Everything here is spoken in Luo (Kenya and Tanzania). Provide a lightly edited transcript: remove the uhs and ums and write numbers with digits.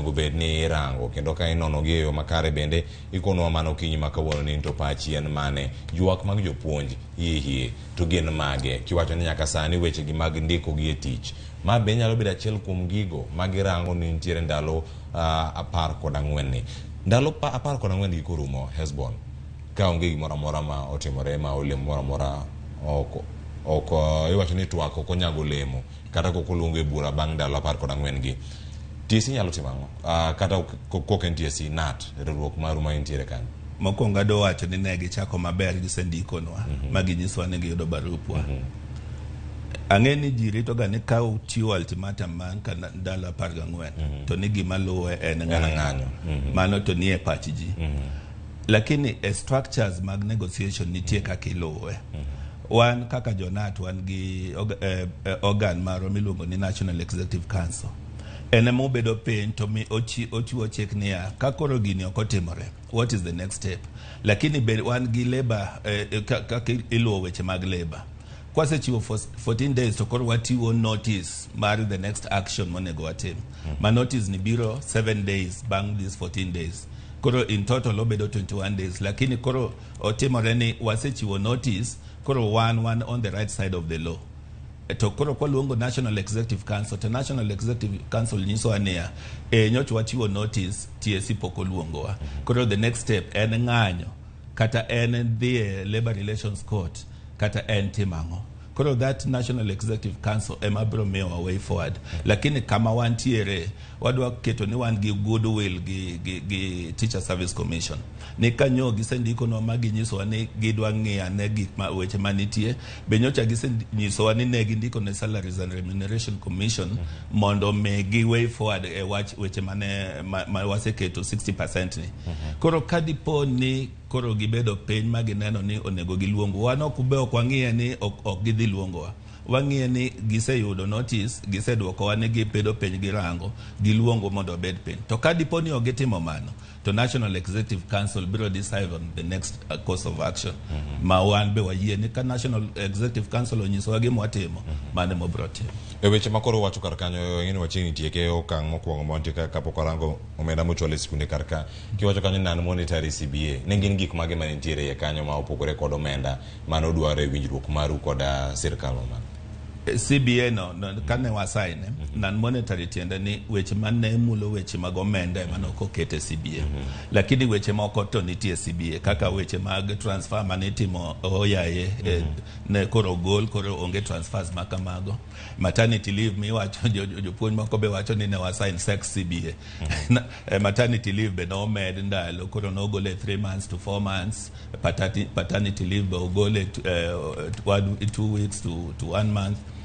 onego bed ni rango kendo ka inono gi yo makare bende ikono mano kinyi makawuono ni to pachi en mane ywak mag jopuonj hie to gin mage kiwacho ni nyaka sani weche gi mag ndiko gi e tich ma be nyalo bedo achiel kuom gigo magirango ni nitiere ndalo 14 ni ndalo 14 gi korumo Hesbon ka onge gimoro amora ma otimore ma olemo moro amora oko iwacho ni twak oko nyago olemo kata kokoluongo e bura bang' ndalo 14 gi TSC nyalo timo kata kokentie nat riwruok maru ma intiere kanyo. Mokwongo ado wacho ni ne gichako maber gisendikonwa ma ginyiswa ni giyudo barupwa. Ang'e ni ji ritoga ni ka utiyo ultimatum man ka ndalo 14 to ni gima luwe en ng'anyo. Mano to nie pach ji. Lakini structures mag negotiation nitie kaka iluwe. Wan kaka jonat wan gi organ maro miluongo ni National Executive Council. Ene mo bedo piny to mi ochiwo chik niya ka koro gini ok otimore, what is the next step? Lakini wan gi labor kaka iluwo weche mag labor. Kwasechiwo 14 days to koro watiwo notis mar the next action monego watim. Ma notice ni biro 7 days bang these 14 days. Koro in total obedo 21 days. Lakini koro otimore ni wasechiwo notice koro one on the right side of the law. To koro kwa luongo National Executive Council, to National Executive Council nyiso ania nyocho wachiwo notice TSC poko luongowa. Koro the next step en ng'anyo kata en the Labor Relations Court kata en timango. Koro that National Executive Council ema bro miyowa way forward. Lakini kama wantiere wadwa keto ni wan gi goodwill gi Teacher Service Commission. Ni kanyo gisendiko no magi nyiso ni gidwa ng'iya ne gik ma weche manitie be nyocha gisenyiso ni ne gindiko ne Salaries and Remuneration Commission mondo me gi way forward e weche mane waseketo 60% ni. Koro kadipo ni koro gibedo piny magineno ni onego giluongo wan ok be ok wang'iye ni ok gidhi luongowa. Wang'iye ni giseyudo notice gisedwokowa ni gibedo piny girango giluongo mondo obed piny. To kadipo ni ogitimo mano to National Executive Council biro decide on the next course of action. Ma wan be wayie ni ka National Executive Council onyisowa gima watimo mane mobro timo. E weche makoro wacho kar kanyo ng'eni wachini tieke okang' mokwongo monti kapok orango omenda mochwal sikunde kar ka kiwacho kanyo nan monetary CBA ne gin gik mage manitiere e kanyo ma opogore kod omenda mano dwaro e winjruok maru kod sirkal ma CBA no kane wasaine nan monetary tiende ni weche mane mulo weche mag omenda mano kokete CBA. Lakini weche moko to nitie CBA kaka weche mag transfer manitimo oyaye ne koro gol koro onge transfers makamago. Maternity leave mi wacho jopuonj moko be wacho ni ne wasain sex CBA. Maternity leave be no med ndalo koro no gole 3 months to 4 months. Paternity leave be ogole 2 weeks to 1 month.